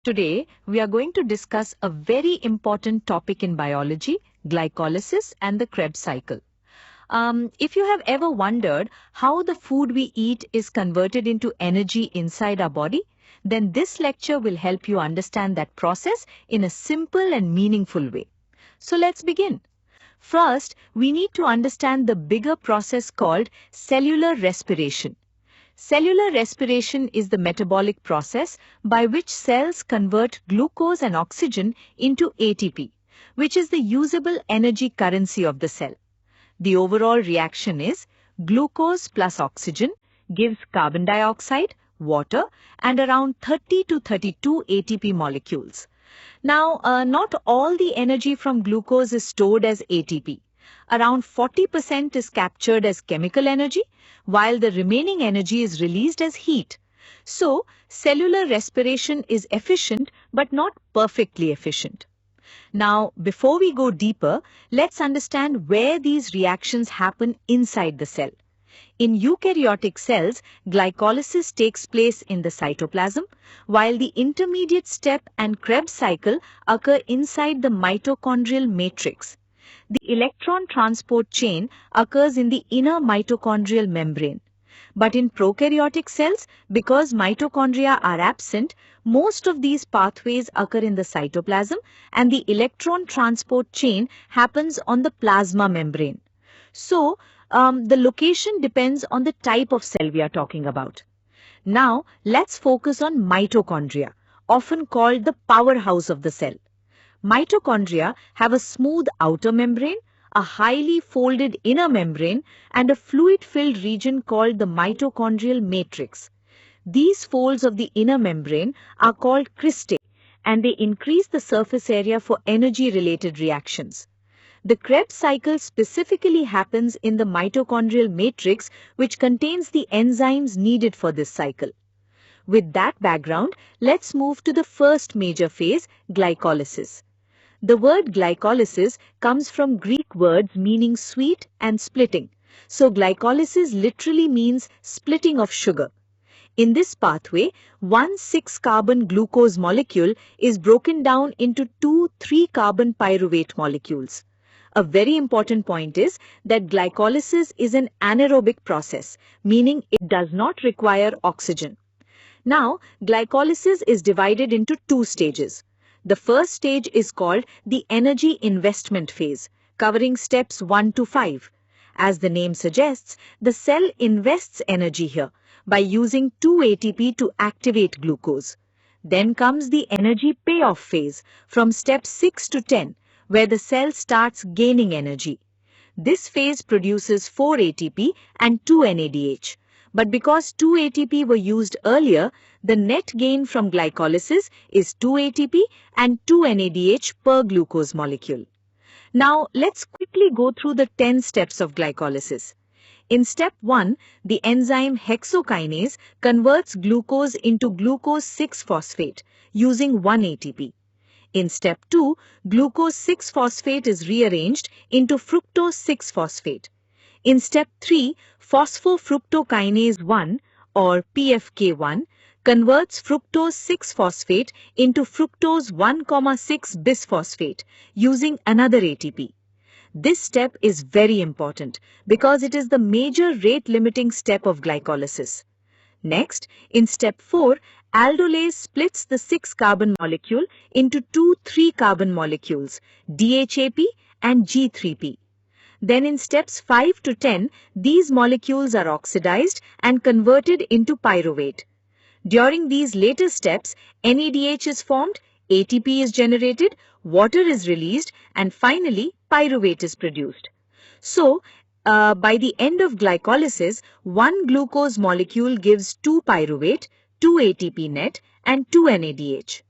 Today, we are going to discuss a very important topic in biology, glycolysis and the Krebs cycle. If you have ever wondered how the food we eat is converted into energy inside our body, then this lecture will help you understand that process in a simple and meaningful way. So let's begin. First, we need to understand the bigger process called cellular respiration. Cellular respiration is the metabolic process by which cells convert glucose and oxygen into ATP, which is the usable energy currency of the cell. The overall reaction is glucose plus oxygen gives carbon dioxide, water, and around 30 to 32 ATP molecules. Now, not all the energy from glucose is stored as ATP. Around 40% is captured as chemical energy, while the remaining energy is released as heat. So, cellular respiration is efficient but not perfectly efficient. Now, before we go deeper, let's understand where these reactions happen inside the cell. In eukaryotic cells, glycolysis takes place in the cytoplasm, while the intermediate step and Krebs cycle occur inside the mitochondrial matrix. The electron transport chain occurs in the inner mitochondrial membrane. But in prokaryotic cells, because mitochondria are absent, most of these pathways occur in the cytoplasm and the electron transport chain happens on the plasma membrane. So, the location depends on the type of cell we are talking about. Now, let's focus on mitochondria, often called the powerhouse of the cell. Mitochondria have a smooth outer membrane, a highly folded inner membrane, and a fluid-filled region called the mitochondrial matrix. These folds of the inner membrane are called cristae, and they increase the surface area for energy-related reactions. The Krebs cycle specifically happens in the mitochondrial matrix, which contains the enzymes needed for this cycle. With that background, let's move to the first major phase, glycolysis. The word glycolysis comes from Greek words meaning sweet and splitting. So glycolysis literally means splitting of sugar. In this pathway, one 6-carbon glucose molecule is broken down into two 3-carbon pyruvate molecules. A very important point is that glycolysis is an anaerobic process, meaning it does not require oxygen. Now, glycolysis is divided into two stages. The first stage is called the energy investment phase, covering steps 1 to 5. As the name suggests, the cell invests energy here by using 2 ATP to activate glucose. Then comes the energy payoff phase from steps 6 to 10, where the cell starts gaining energy. This phase produces 4 ATP and 2 NADH. But because 2 ATP were used earlier, the net gain from glycolysis is 2 ATP and 2 NADH per glucose molecule. Now, let's quickly go through the 10 steps of glycolysis. In step 1, the enzyme hexokinase converts glucose into glucose 6-phosphate using 1 ATP. In step 2, glucose 6-phosphate is rearranged into fructose 6-phosphate. In step 3, phosphofructokinase 1 or PFK1 converts fructose 6-phosphate into fructose 1,6 bisphosphate using another ATP. This step is very important because it is the major rate-limiting step of glycolysis. Next, in step 4, aldolase splits the 6-carbon molecule into two 3-carbon molecules, DHAP and G3P. Then in steps 5 to 10, these molecules are oxidized and converted into pyruvate. During these later steps, NADH is formed, ATP is generated, water is released, and finally pyruvate is produced. So, by the end of glycolysis, one glucose molecule gives 2 pyruvate, 2 ATP net, and 2 NADH.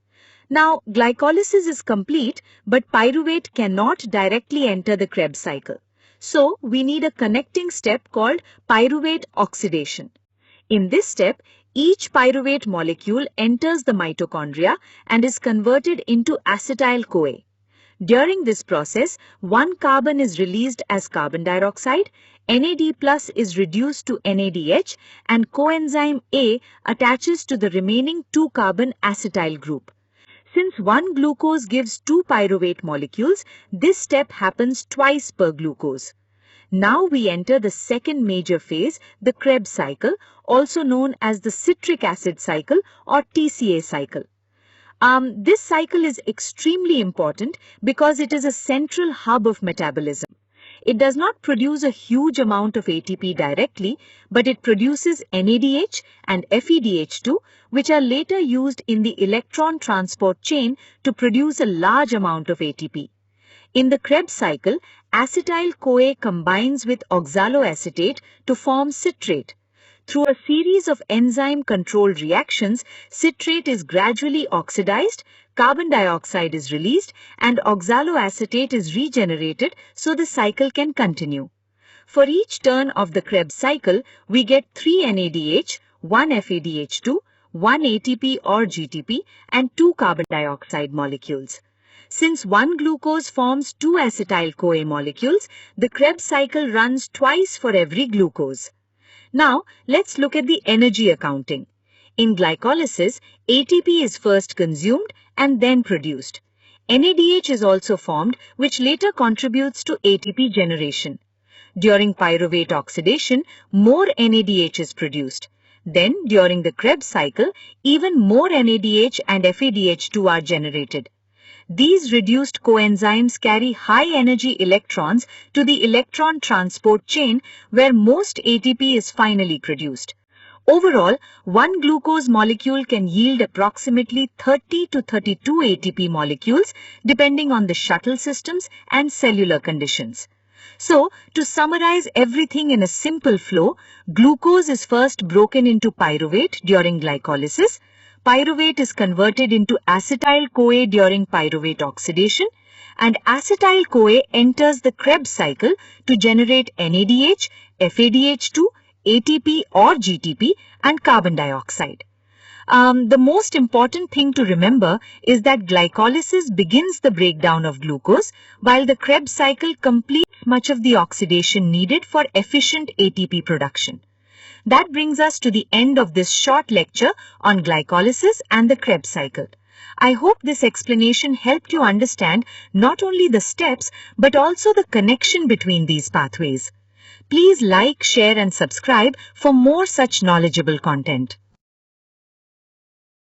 Now, glycolysis is complete, but pyruvate cannot directly enter the Krebs cycle. So, we need a connecting step called pyruvate oxidation. In this step, each pyruvate molecule enters the mitochondria and is converted into acetyl-CoA. During this process, one carbon is released as carbon dioxide, NAD+ is reduced to NADH, and coenzyme A attaches to the remaining 2-carbon acetyl group. Since one glucose gives two pyruvate molecules, this step happens twice per glucose. Now we enter the second major phase, the Krebs cycle, also known as the citric acid cycle or TCA cycle. This cycle is extremely important because it is a central hub of metabolism. It does not produce a huge amount of ATP directly, but it produces NADH and FEDH2, which are later used in the electron transport chain to produce a large amount of ATP. In the Krebs cycle, acetyl-CoA combines with oxaloacetate to form citrate. Through a series of enzyme-controlled reactions, citrate is gradually oxidized, carbon dioxide is released, and oxaloacetate is regenerated so the cycle can continue. For each turn of the Krebs cycle, we get 3 NADH, 1 FADH2, 1 ATP or GTP, and 2 carbon dioxide molecules. Since one glucose forms 2 acetyl-CoA molecules, the Krebs cycle runs twice for every glucose. Now, let's look at the energy accounting. In glycolysis, ATP is first consumed and then produced. NADH is also formed, which later contributes to ATP generation. During pyruvate oxidation, more NADH is produced. Then, during the Krebs cycle, even more NADH and FADH2 are generated. These reduced coenzymes carry high-energy electrons to the electron transport chain where most ATP is finally produced. Overall, one glucose molecule can yield approximately 30 to 32 ATP molecules depending on the shuttle systems and cellular conditions. So, to summarize everything in a simple flow, glucose is first broken into pyruvate during glycolysis. Pyruvate is converted into acetyl-CoA during pyruvate oxidation, and acetyl-CoA enters the Krebs cycle to generate NADH, FADH2, ATP or GTP, and carbon dioxide. The most important thing to remember is that glycolysis begins the breakdown of glucose, while the Krebs cycle completes much of the oxidation needed for efficient ATP production. That brings us to the end of this short lecture on glycolysis and the Krebs cycle. I hope this explanation helped you understand not only the steps but also the connection between these pathways. Please like, share and subscribe for more such knowledgeable content.